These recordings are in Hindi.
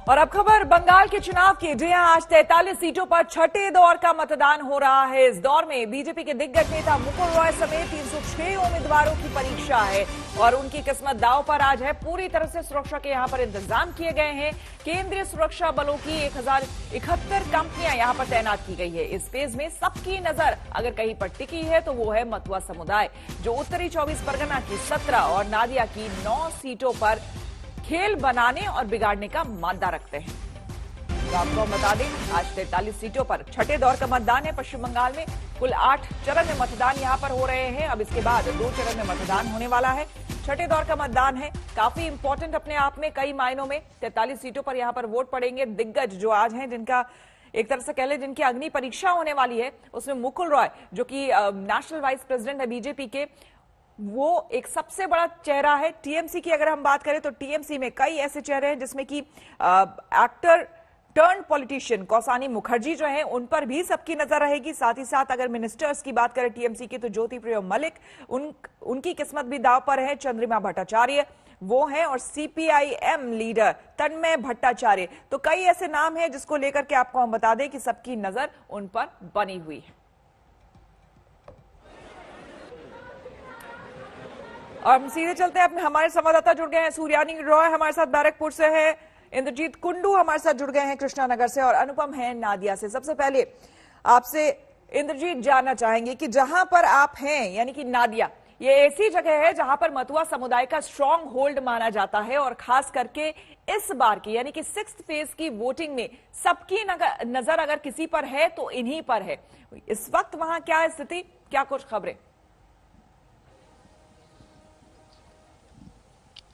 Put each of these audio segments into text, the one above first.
और अब खबर बंगाल के चुनाव की, जहां आज 43 सीटों पर छठे दौर का मतदान हो रहा है। इस दौर में बीजेपी के दिग्गज नेता मुकुल रॉय समेत 306 उम्मीदवारों की परीक्षा है और उनकी किस्मत दांव पर आज है। पूरी तरह से सुरक्षा के यहां पर इंतजाम किए गए हैं। केंद्रीय सुरक्षा बलों की 1071 कंपनियां यहां पर तैनात की गई है। इस फेज में सबकी नजर अगर कहीं पर टिकी है तो वो है मतुआ समुदाय, जो उत्तरी 24 परगना की 17 और नादिया की 9 सीटों पर खेल बनाने और बिगाड़ने का मादा रखते हैं। तो आपको बता दें, आज 43 सीटों पर छठे दौर का मतदान है। पश्चिम बंगाल में कुल 8 चरण में मतदान यहां पर हो रहे हैं। अब इसके बाद 2 चरण में मतदान होने वाला है। छठे दौर का मतदान है, काफी इंपॉर्टेंट अपने आप में कई मायनों में। 43 सीटों पर यहां पर वोट पड़ेंगे। दिग्गज जो आज हैं, जिनका एक तरह से कह लें जिनकी अग्नि परीक्षा होने वाली है, उसमें मुकुल रॉय, जो कि नेशनल वाइस प्रेसिडेंट है बीजेपी के, वो एक सबसे बड़ा चेहरा है। टीएमसी की अगर हम बात करें तो टीएमसी में कई ऐसे चेहरे हैं, जिसमें कि actor turn politician Kausani Mukherjee जो है, उन पर भी सबकी नजर रहेगी। साथ ही साथ अगर मिनिस्टर्स की बात करें टीएमसी की, तो ज्योति प्रिय मलिक, उनकी किस्मत भी दांव पर है। चंद्रिमा भट्टाचार्य वो है, और सीपीआईएम लीडर तन्मय भट्टाचार्य। तो कई ऐसे नाम हैं जिसको लेकर के आपको हम बता दें कि सबकी नजर उन पर बनी हुई है। और हम सीधे चलते हैं, अपने हमारे संवाददाता जुड़ गए हैं। सूर्यानी रॉय हमारे साथ बैरकपुर से है, इंद्रजीत कुंडू हमारे साथ जुड़ गए हैं कृष्णानगर से, और अनुपम है नादिया से। सबसे पहले आपसे इंद्रजीत जानना चाहेंगे कि जहां पर आप हैं, यानी कि नादिया, ये ऐसी जगह है जहां पर मतुआ समुदाय का स्ट्रांग होल्ड माना जाता है, और खास करके इस बार की यानी कि 6th फेज की वोटिंग में सबकी नजर अगर किसी पर है तो इन्हीं पर है। इस वक्त वहां क्या स्थिति, क्या कुछ खबरें?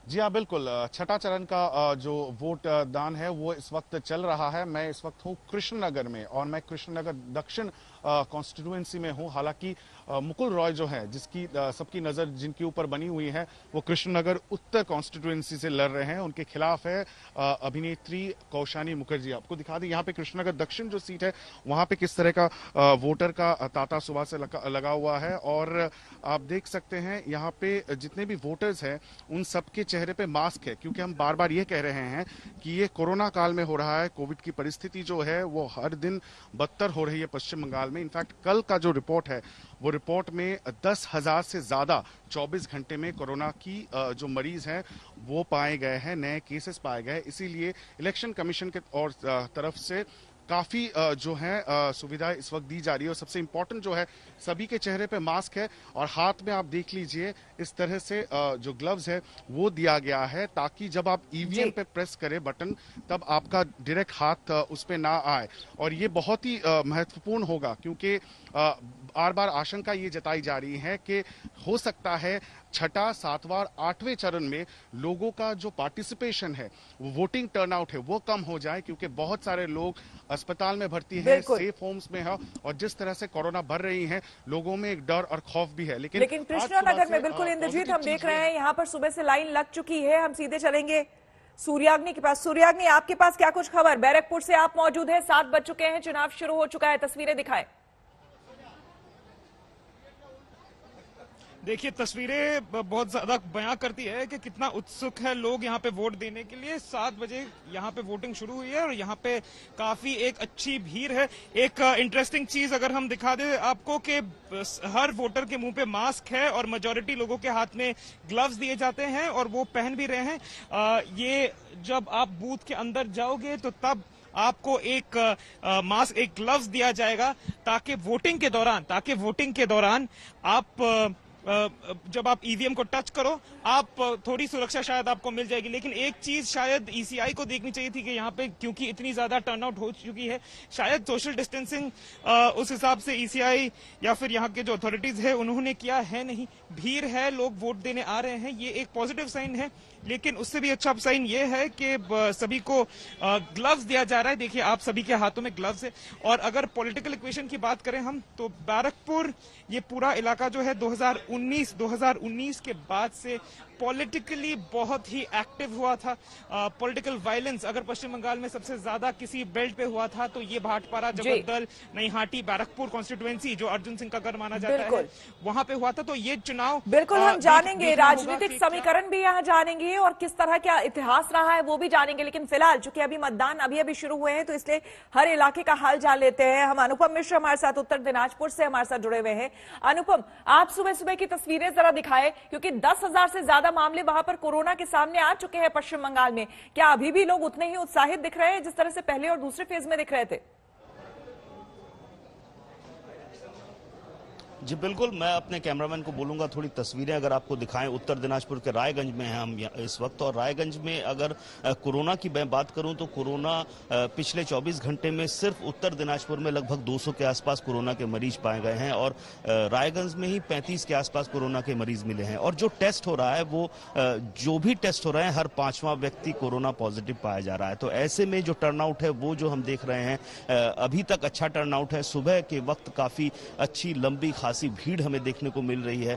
जी हाँ, बिल्कुल। छठा चरण का जो वोट दान है वो इस वक्त चल रहा है। मैं इस वक्त हूँ कृष्णनगर में, और मैं कृष्णनगर दक्षिण कॉन्स्टिट्यूएंसी में हूँ। हालांकि मुकुल रॉय जो है, जिसकी सबकी नजर जिनके ऊपर बनी हुई है, वो कृष्णनगर उत्तर कॉन्स्टिट्यूएंसी से लड़ रहे हैं। उनके खिलाफ है अभिनेत्री कौसानी मुखर्जी। आपको दिखा दें यहाँ पे कृष्णनगर दक्षिण जो सीट है, वहां पे किस तरह का वोटर का तांता सुबह से लगा हुआ है। और आप देख सकते हैं यहाँ पे जितने भी वोटर्स हैं, उन सबके चेहरे पे मास्क है, क्योंकि हम बार बार ये कह रहे हैं कि ये कोरोना काल में हो रहा है। कोविड की परिस्थिति जो है वो हर दिन बदतर हो रही है पश्चिम बंगाल में। इनफैक्ट कल का जो रिपोर्ट है, वो रिपोर्ट में 10,000 से ज्यादा 24 घंटे में कोरोना की जो मरीज हैं वो पाए गए हैं, नए केसेस पाए गए। इसीलिए इलेक्शन कमीशन के और तरफ से काफी जो है सुविधाएं इस वक्त दी जा रही है। और सबसे इंपॉर्टेंट जो है, सभी के चेहरे पे मास्क है, और हाथ में आप देख लीजिए इस तरह से जो ग्लव्स है वो दिया गया है, ताकि जब आप ईवीएम पे प्रेस करें बटन, तब आपका डायरेक्ट हाथ उस पे ना आए। और ये बहुत ही महत्वपूर्ण होगा, क्योंकि बार बार आशंका ये जताई जा रही है कि हो सकता है छठा, 7वां और 8वें चरण में लोगों का जो पार्टिसिपेशन है, वो वोटिंग टर्नआउट है, वो कम हो जाए, क्योंकि बहुत सारे लोग अस्पताल में भर्ती हैं, सेफ होम्स में है, और जिस तरह से कोरोना बढ़ रही है, लोगों में एक डर और खौफ भी है। लेकिन कृष्णानगर में बिल्कुल इंद्रजीत हम देख रहे हैं, यहाँ पर सुबह से लाइन लग चुकी है। हम सीधे चलेंगे सूर्याग्नि के पास। सूर्याग्नि, आपके पास क्या कुछ खबर? बैरकपुर से आप मौजूद हैं, 7 बज चुके हैं, चुनाव शुरू हो चुका है, तस्वीरें दिखाएं। देखिए, तस्वीरें बहुत ज्यादा बयां करती है कि कितना उत्सुक है लोग यहाँ पे वोट देने के लिए। 7 बजे यहाँ पे वोटिंग शुरू हुई है, और यहाँ पे काफी एक अच्छी भीड़ है। एक इंटरेस्टिंग चीज अगर हम दिखा दें आपको कि हर वोटर के मुंह पे मास्क है, और मेजोरिटी लोगों के हाथ में ग्लव्स दिए जाते हैं, और वो पहन भी रहे हैं। ये जब आप बूथ के अंदर जाओगे तो तब आपको एक मास्क, एक ग्लव्स दिया जाएगा, ताकि वोटिंग के दौरान आप जब आप ईवीएम को टच करो, आप थोड़ी सुरक्षा शायद आपको मिल जाएगी। लेकिन एक चीज शायद ईसीआई को देखनी चाहिए थी कि यहाँ पे क्योंकि इतनी ज्यादा टर्नआउट हो चुकी है, शायद सोशल डिस्टेंसिंग उस हिसाब से ईसीआई या फिर यहाँ के जो अथॉरिटीज है उन्होंने किया है नहीं। भीड़ है, लोग वोट देने आ रहे हैं, ये एक पॉजिटिव साइन है। लेकिन उससे भी अच्छा साइन ये है कि सभी को ग्लव्स दिया जा रहा है। देखिए, आप सभी के हाथों में ग्लव्स है। और अगर पॉलिटिकल इक्वेशन की बात करें हम, तो बैरकपुर, ये पूरा इलाका जो है 2019 के बाद से पॉलिटिकली बहुत ही एक्टिव हुआ था। पॉलिटिकल वायलेंस अगर पश्चिम बंगाल में सबसे ज्यादा किसी बेल्ट पे हुआ था तो ये भाटपारा, जगद्दल, नईहाटी, बैरकपुर कॉन्स्टिट्यूएंसी जो अर्जुन सिंह का घर माना जाता है वहां पे हुआ था। तो ये चुनाव बिल्कुल हम जानेंगे, राजनीतिक समीकरण भी यहाँ जानेंगे और किस तरह का इतिहास रहा है वो भी जानेंगे। लेकिन फिलहाल चूंकि अभी मतदान अभी शुरू हुए हैं तो इसलिए हर इलाके का हाल जान लेते हैं। हम अनुपम मिश्र हमारे साथ उत्तर दिनाजपुर से हमारे साथ जुड़े हुए हैं। अनुपम, आप सुबह सुबह की तस्वीरें जरा दिखाएं, क्योंकि 10,000 से ज्यादा मामले वहां पर कोरोना के सामने आ चुके हैं पश्चिम बंगाल में। क्या अभी भी लोग उतने ही उत्साहित दिख रहे हैं जिस तरह से पहले और दूसरे फेज में दिख रहे थे? जी बिल्कुल, मैं अपने कैमरामैन को बोलूंगा थोड़ी तस्वीरें अगर आपको दिखाएं। उत्तर दिनाजपुर के रायगंज में हैं हम इस वक्त, और रायगंज में अगर कोरोना की मैं बात करूं तो कोरोना पिछले 24 घंटे में सिर्फ उत्तर दिनाजपुर में लगभग 200 के आसपास कोरोना के मरीज पाए गए हैं और रायगंज में ही 35 के आसपास कोरोना के मरीज मिले हैं। और जो टेस्ट हो रहा है वो जो भी टेस्ट हो रहे हैं हर 5वां व्यक्ति कोरोना पॉजिटिव पाया जा रहा है। तो ऐसे में जो टर्नआउट है वो जो हम देख रहे हैं, अभी तक अच्छा टर्नआउट है। सुबह के वक्त काफी अच्छी लंबी भीड़ हमें देखने को मिल रही है।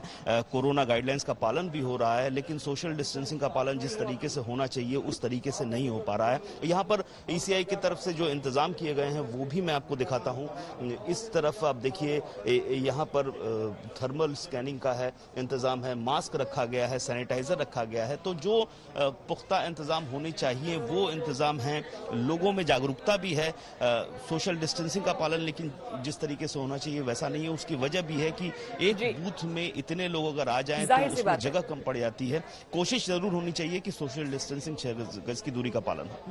कोरोना गाइडलाइंस का पालन भी हो रहा है, लेकिन सोशल डिस्टेंसिंग का पालन जिस तरीके से होना चाहिए उस तरीके से नहीं हो पा रहा है। यहाँ पर ईसीआई की तरफ से जो इंतजाम किए गए हैं वो भी मैं आपको दिखाता हूँ। इस तरफ आप देखिए, यहाँ पर थर्मल स्कैनिंग का है इंतजाम है, मास्क रखा गया है, सैनिटाइजर रखा गया है। तो जो पुख्ता इंतजाम होने चाहिए वो इंतजाम है। लोगों में जागरूकता भी है, सोशल डिस्टेंसिंग का पालन लेकिन जिस तरीके से होना चाहिए वैसा नहीं है। उसकी वजह भी है कि एक बूथ में इतने लोग अगर आ जाएं तो उसमें जगह कम पड़ जाती है। कोशिश जरूर होनी चाहिए कि सोशल डिस्टेंसिंग 6 गज की दूरी का पालन हो।